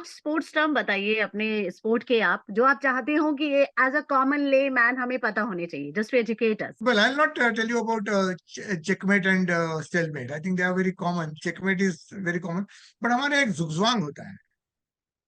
कुछ sports term बताइए अपने स्पोर्ट के आप, जो आप चाहते हो कि ये as a common layman हमें पता होने चाहिए, just to educate us. Well, I'll not tell you about checkmate and stalemate. I think they are very common. Checkmate is very common. But हमारे एक zugzwang होता है.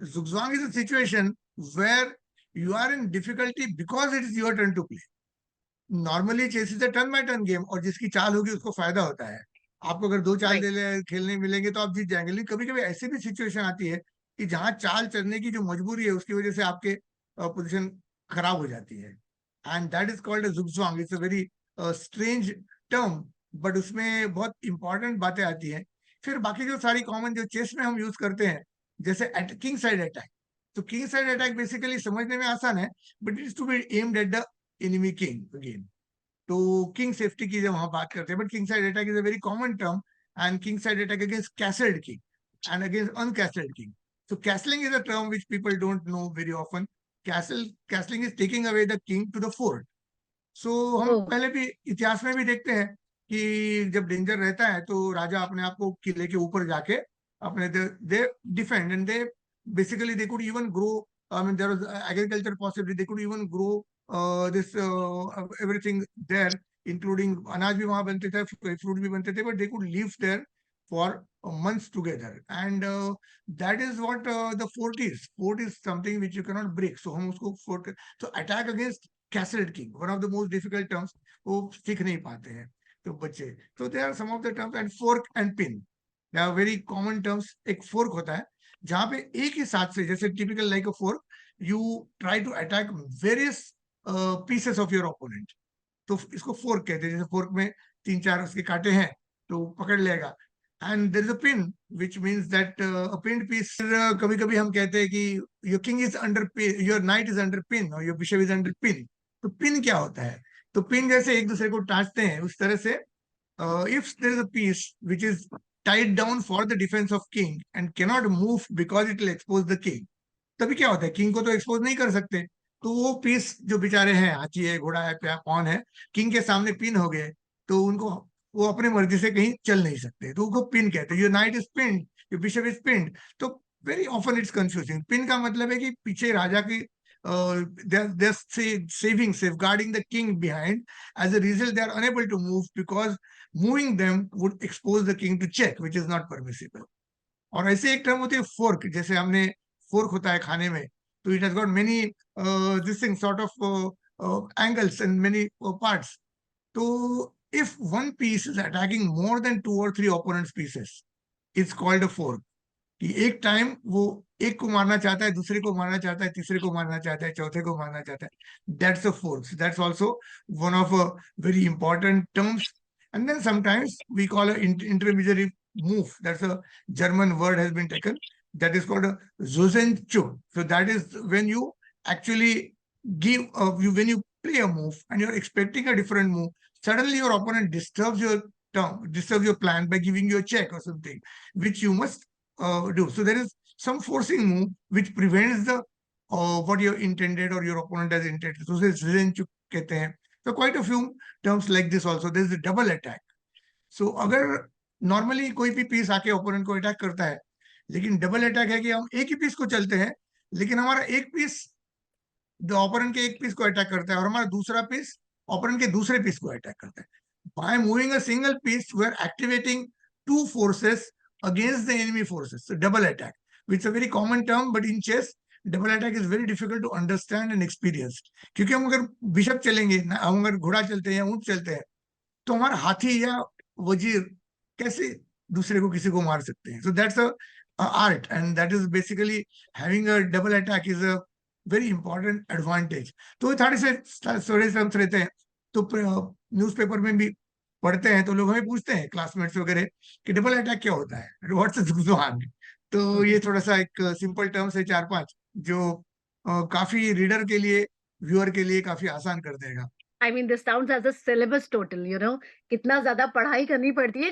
Zugzwang is a situation where you are in difficulty because it is your turn to play. Normally chess is a turn by turn game, और जिसकी चाल होगी उसको फायदा होता है. आपको अगर दो चाल राइट। खेलने मिलेंगे तो आप जीत जाएंगे. लेकिन कभी कभी ऐसी भी सिचुएशन आती है कि जहां चाल चलने की जो मजबूरी है उसकी वजह से आपके पोजीशन खराब हो जाती है. And that is called zugzwang. It's a very strange term, but उसमें बहुत इंपॉर्टेंट बातें आती हैं. फिर बाकी जो सारी कॉमन जो चेस में हम यूज करते हैं, जैसे किंग साइड अटैक. तो किंग साइड अटैक बेसिकली समझने में आसान है, but it is to be aimed at the enemy king again. तो किंग सेफ्टी की जब वहां बात करते हैं, but king side attack is a very common term. And king side attack against castled king and against uncastled king. So castling is a term which people don't know very often. Castling is taking away the king to the fort. So हम ओह। पहले भी इतिहास में भी देखते हैं कि जब डेंजर रहता है तो राजा अपने आप को किले के ऊपर जाके अपने they defend, and they basically they could even grow. I mean, there was agriculture possibly. They could even grow this everything there, including अनाज भी वहां बनते थे, फ्रूट भी बनते थे, but they could live there for months together. And that is what the fort is. Fort is something which you cannot break. So हम उसको fort. So attack against castled king, one of the most difficult terms, वो सीख नहीं पाते हैं तो बच्चे. So there are some of the terms. And fork and pin, they are very common terms. एक fork होता है जहां पे एक ही साथ से, जैसे typical like a fork, you try to attack various pieces of your opponent. तो इसको फोर्क कहते हैं. जैसे फोर्क में तीन चार उसके कांटे हैं तो पकड़ लेगा. And there is a pin which means that a pin piece. कभी कभी हम कहते हैं कि your king is under pin, your knight is under pin, और your bishop is under pin. तो पिन क्या होता है? तो पिन जैसे एक दूसरे को टाँचते हैं उस तरह से, if there is a piece which is tied down for the defense of king and cannot move because it will expose the king, तभी क्या होता है, किंग को तो एक्सपोज नहीं कर सकते. तो वो पीस जो बेचारे हैं, हाथी है, घोड़ा है, पॉन है, किंग के सामने पिन हो गए, तो उनको वो अपने मर्जी से कहीं चल नहीं सकते, तो उनको पिन कहते हैं. Your knight is pinned, your bishop is pinned. तो very often it's confusing. Pin का मतलब है कि पीछे राजा की saving, safeguarding the king behind. As a result, they are unable to move because moving them would expose the king to check, which is not permissible. और ऐसे एक टर्म होती है फोर्क. जैसे हमने फोर्क होता है खाने में, तो it has got many this thing sort of angles and many parts. तो if one piece is attacking more than two or three opponents pieces, it's called a fork. कि एक टाइम वो एक को मारना चाहता है, दूसरे को मारना चाहता है, तीसरे को मारना चाहता है, चौथे को मारना चाहता है. That's a fork. That's also one of a very important terms. And then sometimes we call an intermediary move. That's a German word has been taken. That is called a Zusenchu. So that is when you actually give, when you play a move and you're expecting a different move, suddenly your opponent disturbs your turn, disturbs your plan by giving you a check or something, which you must do. So there is some forcing move which prevents the what you intended or your opponent has intended. So this is Zusenchu कहते हैं. So quite a few terms like this also. There is a double attack. So अगर normally कोई भी piece आके opponent को attack करता है, लेकिन डबल अटैक है कि हम एक ही पीस को चलते हैं, लेकिन हमारा एक पीस ओपोनेंट के एक पीस को अटैक करता है और हमारा दूसरा पीस ओपोनेंट के दूसरे पीस को अटैक करता है. By moving a single piece, we are activating two forces against the enemy forces. So double attack, which is a very common term, but in chess, double attack is very difficult to understand and experience. क्योंकि हम अगर bishop चलेंगे, हम अगर घोड़ा चलते हैं या ऊंट चलते हैं, तो हमारा हाथी या वजीर कैसे दूसरे को किसी को मार सकते हैं. So that's a art, and that is basically having a double attack is a very important advantage. तो थोड़े से टर्म्स रहते हैं. तो न्यूज़पेपर में भी पढ़ते हैं तो लोग हमें पूछते हैं, क्लासमेट्स वगैरह, कि डबल अटैक क्या होता है, व्हाट्स जुगजुआंग. तो ये थोड़ा सा एक सिंपल टर्म्स है, चार पांच, जो काफी रीडर के लिए, व्यूअर के लिए काफी आसान कर देगा. I mean this sounds as a syllabus total, you know कितना ज्यादा पढ़ाई करनी पड़ती है.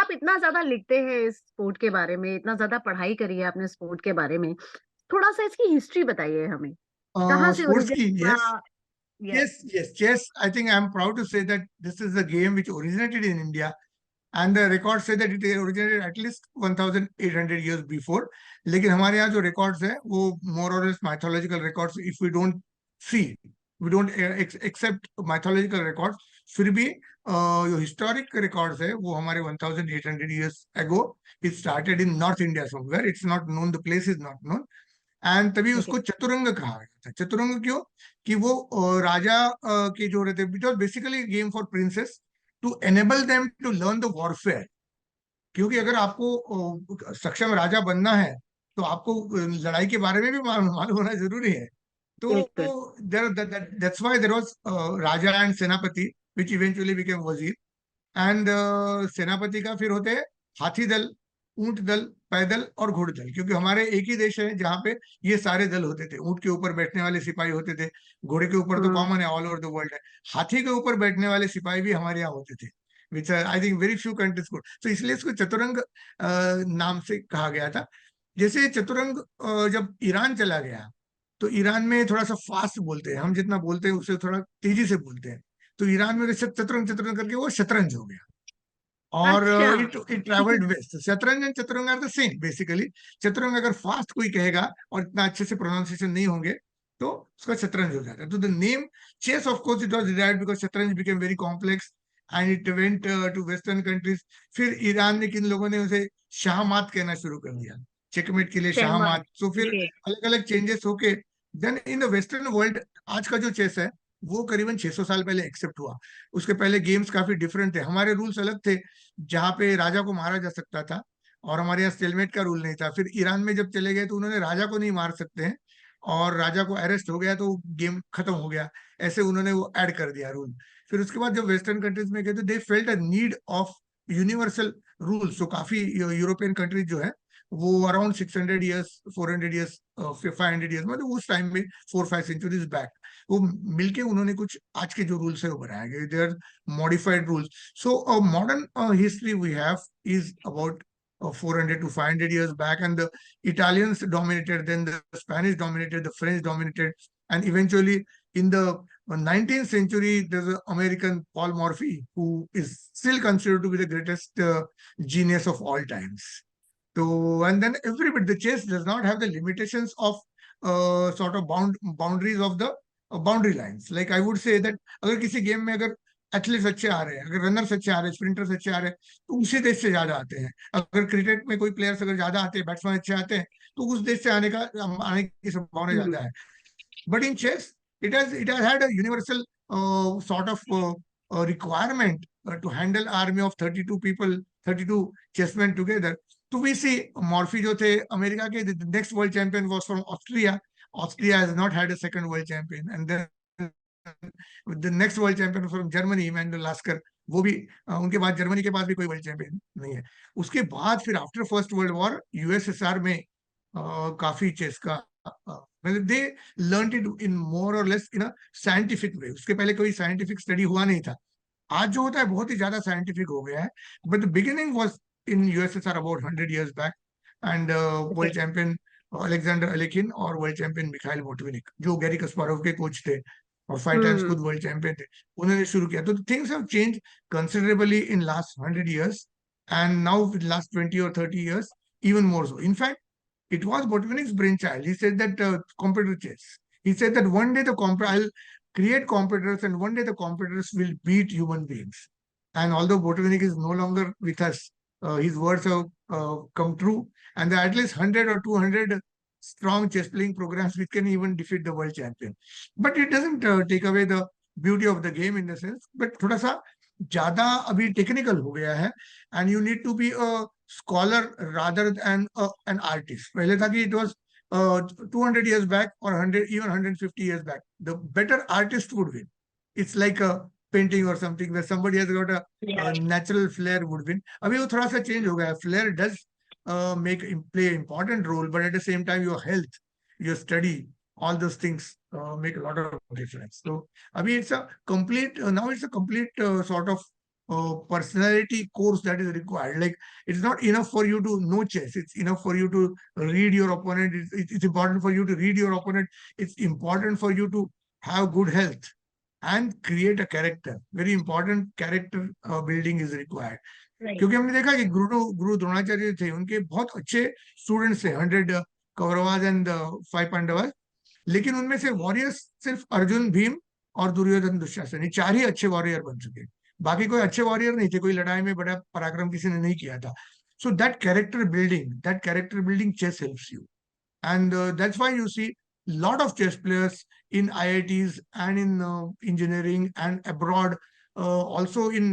आप इतना ज्यादा लिखते हैं इस स्पोर्ट के बारे में, इतना ज्यादा पढ़ाई करी है आपने स्पोर्ट के बारे में, थोड़ा सा इसकी हिस्ट्री बताइए हमें, कहाँ से स्पोर्ट्स की, ओरिजिन यस. हुआ. Yes. Yes, yes, chess. I think I'm proud to say that this is a game which originated in India, and the records say that it originated at least 1800 years before. लेकिन हमारे यहाँ जो records है वो more or less mythological records. If we don't see, we don't accept mythological records, फिर भी जो historic records है वो हमारे 1800 years ago it started in North India somewhere. It's not known, the place is not known. And तभी Okay. उसको चतुरंग कहा गया था. चतुरंग क्यों? कि वो राजा के जो रहते, it was basically game for princes to enable them to learn the warfare. क्योंकि अगर आपको सक्षम राजा बनना है तो आपको लड़ाई के बारे में भी मालूम होना जरूरी है. तो बिल्कुल. That's why there was raja and senapati which eventually became wazir. And सेनापति का फिर होते हैं हाथी दल, ऊंट दल, पैदल और घोड़ दल. क्योंकि हमारे एक ही देश है जहाँ पे ये सारे दल होते थे. ऊंट के ऊपर बैठने वाले सिपाही होते थे, घोड़े के ऊपर तो हम्म. कॉमन है, ऑल ओवर द वर्ल्ड है. हाथी के ऊपर बैठने वाले सिपाही भी हमारे यहाँ होते थे, which I think very few countries को. तो इसलिए इसको चतुरंग नाम से कहा गया था. जैसे चतुरंग जब ईरान चला गया तो ईरान में थोड़ा सा फास्ट बोलते हैं, हम जितना बोलते हैं उससे थोड़ा तेजी से बोलते हैं. तो ईरान में चतुरंग चतुरंग करके वो शतरंज हो गया. और अच्छा. It travelled west. Shatranj and chaturang are the same basically. Chaturang अगर फास्ट कोई कहेगा और इतना अच्छे से प्रोनाउंसिएशन नहीं होंगे तो उसका शतरंज हो जाता है. तो the name chess of course it was derived because shatranj became very complex and it went to western countries. फिर ईरान में किन लोगों ने उसे शाहमात कहना शुरू कर दिया, चेकमेट के लिए शहमाद. शाहमात. तो फिर ओके. अलग अलग चेंजेस होके then in the western world आज का जो चेस है वो करीबन 600 साल पहले एक्सेप्ट हुआ. उसके पहले गेम्स काफी डिफरेंट थे. हमारे रूल्स अलग थे जहाँ पे राजा को मारा जा सकता था और हमारे यहाँ स्टेलमेट का रूल नहीं था. फिर ईरान में जब चले गए तो उन्होंने राजा को नहीं मार सकते हैं और राजा को अरेस्ट हो गया तो गेम खत्म हो गया. ऐसे उन्होंने वो ऐड कर दिया रूल. फिर उसके बाद जब वेस्टर्न कंट्रीज में गए तो they felt a need of universal rules. तो काफी यूरोपियन कंट्रीज जो है वो अराउंड 600 ईयर्स, 400 ईयर्स, 500 ईयर्स, मतलब उस टाइम में 4-5 सेंचुरीज बैक वो मिलके उन्होंने कुछ आज के जो रूल्स है वो बनाए गए. They are modified rules. So modern history we have is about 400 to 500 years back, and the Italians dominated, then the Spanish dominated, the French dominated, and eventually in the 19th century, there's an American Paul Morphy who is still considered to be the greatest genius of all times. So, and then everybody, the chess does not have the limitations of sort of boundaries of the boundary lines. Like I would say that अगर किसी game में अगर athletes अच्छे आ रहे हैं, अगर runners अच्छे आ रहे हैं, स्प्रिंटर्स अच्छे आ रहे हैं, तो उसी देश से ज्यादा आते हैं. अगर क्रिकेट में कोई प्लेयर्स अगर ज्यादा आते हैं, बैट्समैन अच्छे आते हैं, तो उस देश से आने की संभावना हम्म. ज्यादा है. But in chess, it has had a universal sort of requirement to handle army of 32 people, 32 chessmen together. तो we see Morphy जो थे अमेरिका के, the next world champion was from Austria. Austria has not had a second world champion. And then the next world champion from Germany, Emmanuel Lasker. वो भी उनके बाद Germany के पास भी कोई वर्ल्ड चैंपियन नहीं है. उसके बाद फिर after first world war USSR में काफी चेस का मतलब दे लर्न इट इन मोर और less in a scientific way. उसके पहले कोई साइंटिफिक स्टडी हुआ नहीं था. आज जो होता है बहुत ही ज्यादा साइंटिफिक हो गया है. But the beginning was in USSR about 100 years back. And okay. World champion Alexander Alekhine और वर्ल्ड चैंपियन मिखाइल बोटविनिक जो गैरी कस्पारोव के कोच थे और 5 times खुद वर्ल्ड चैंपियन थे, उन्होंने शुरू किया. तो things have change considerably in last 100 years and now with last 20 or 30 years even more so. In fact, it was Botvinnik's brainchild. He said that computer chess. He said that one day I'll create computers and one day the computers will beat human beings. And although Botvinnik is no longer with us, his words have come true. And there are at least 100 or 200 strong chess playing programs which can even defeat the world champion. But it doesn't take away the beauty of the game in the sense. But थोड़ा सा ज्यादा अभी technical हो गया है and you need to be a scholar rather than an artist. पहले था कि it was 200 years back or 100, even 150 years back, the better artist would win. It's like a painting or something where somebody has got a natural flair would win. अभी वो थोड़ा सा change हो गया. Flair does play important role, but at the same time your health, your study, all those things make a lot of difference. So abhi it's a complete now it's a complete sort of personality course that is required. Like it's not enough for you to know chess. It's enough for you to read your opponent. It's important for you to read your opponent. It's important for you to have good health and create a character. Very important character building is required. क्योंकि हमने देखा कि गुरु द्रोणाचार्य थे, उनके बहुत अच्छे students थे, 100 Kauravas and 5 Pandavas, लेकिन उनमें से वॉरियर्स सिर्फ अर्जुन, भीम और दुर्योधन, दुशासन, ये 4 ही अच्छे वॉरियर बन चुके। बाकी कोई अच्छे वॉरियर नहीं थे, कोई लड़ाई में बड़ा पराक्रम किसी ने नहीं किया था। So that character building chess helps you, and that's why you see lot of chess players in IITs and in engineering and abroad, also in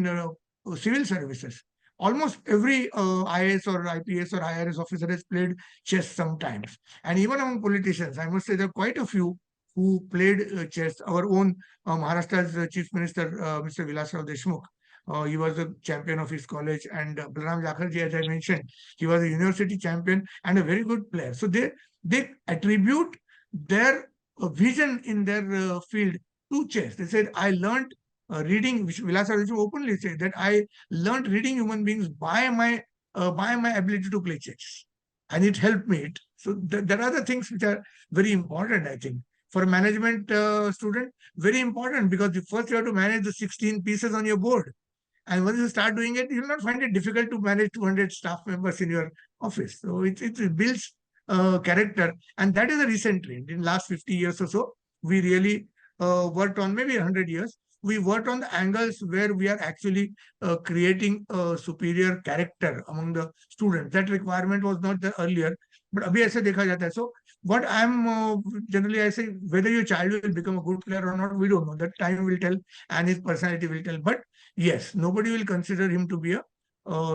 civil services. Almost every IAS or IPS or IRS officer has played chess sometimes. And even among politicians, I must say there are quite a few who played chess. Our own Maharashtra's Chief Minister, Mr. Vilasrao Deshmukh, he was a champion of his college, and Balram Jakharji, as I mentioned, he was a university champion and a very good player. So they attribute their vision in their field to chess. They said, I learned reading, which Vilasarao openly said, that I learned reading human beings by my ability to play chess, and it helped me. So there are the things which are very important, I think, for a management student. Very important, because first you have to manage the 16 pieces on your board. And once you start doing it, you will not find it difficult to manage 200 staff members in your office. So it builds character, and that is a recent trend. In last 50 years or so, we really worked on, maybe 100 years, we worked on the angles where we are actually creating a superior character among the students. That requirement was not there earlier, but abhi aise dekha jata hai. So what I'm generally, I say, whether your child will become a good player or not, we don't know. That time will tell, and his personality will tell. But yes, nobody will consider him to be a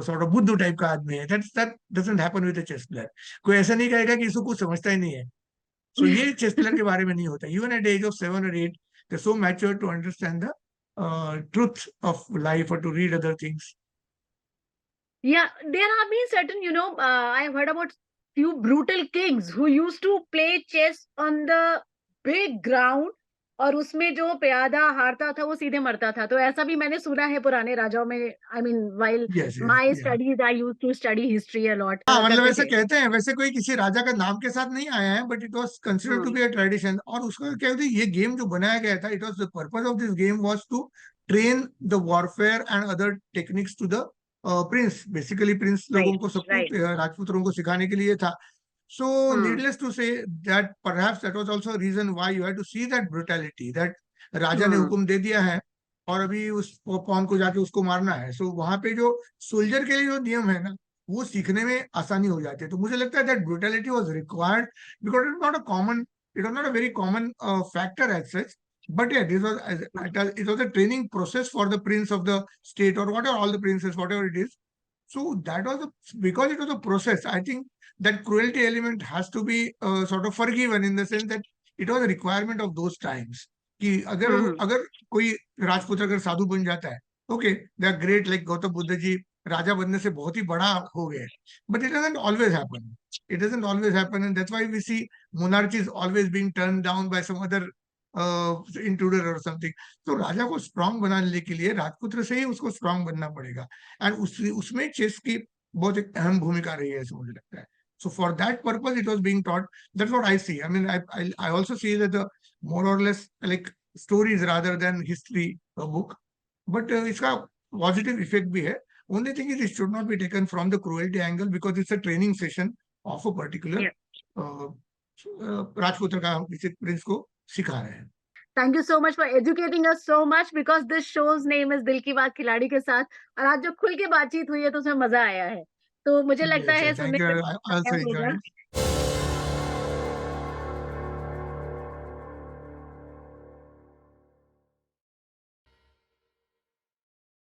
sort of बुद्धू type का आदमी है. That doesn't happen with a chess player. कोई ऐसा नहीं कहेगा कि इसको कुछ समझता ही नहीं है. So ये चेस प्लेयर के बारे में नहीं होता. Even at the age of 7 or 8, they're so mature to understand the truth of life or to read other things. Yeah, there have been certain, I have heard about few brutal kings who used to play chess on the big ground, और उसमें जो प्यादा हारता था वो सीधे मरता था. तो ऐसा भी मैंने सुना है पुराने राजाओं में. I mean, while Yes, yes, my yeah. studies, I used to study history a lot. हाँ, मतलब करते ऐसा थे. कहते हैं. वैसे कोई किसी राजा का नाम के साथ नहीं आया है, but it was considered to be a tradition. और उसका क्या होता है, ये गेम जो बनाया गया था, it was the purpose of this game was to train the warfare and other techniques to the prince. Basically prince लोगों को, सबको, राजपूत लोगों को सिखाने के लिए था. So needless to say that perhaps that was also a reason why you had to see that brutality, that राजा ने हुक्म दे दिया है और अभी उस पॉन को जाके उसको मारना है. सो वहां पे जो सोल्जर के लिए जो नियम है ना, वो सीखने में आसानी हो जाती है. तो मुझे लगता है that brutality was required because it was not a very common factor as such. But yeah, this was it was a training process for the prince of the state, or whatever, all the princes, whatever it is. So that was because it was a process. I think that cruelty element has to be sort of forgiven, in the sense that it was a requirement of those times. कि अगर कोई राजपुत्र अगर साधु बन जाता है, okay, they are great, like Gautam Buddha ji राजा बनने से बहुत ही बड़ा हो गए. But it doesn't always happen. It doesn't always happen, and that's why we see monarchies always being turned down by some other intruder or something. तो राजा को स्ट्रांग बनाने के लिए राजपुत्र से ही उसको स्ट्रांग बनना पड़ेगा. एंड उसमें चेस की बहुत एक अहम भूमिका रही है, ऐसा मुझे लगता है. So for that purpose, it was being taught. That's what I see. I mean, I also see that the more or less like stories rather than history book. But इसका positive effect भी है. Only thing is, it should not be taken from the cruelty angle, because it's a training session of a particular राजपुत्र का किसी Prince को सिखा रहे हैं. Thank you so much for educating us so much, because this show's name is दिल की बात खिलाड़ी के साथ. और आज जो खुल के बातचीत हुई है तो उसमें मजा आया है. तो मुझे लगता है Thank you. I also enjoyed it.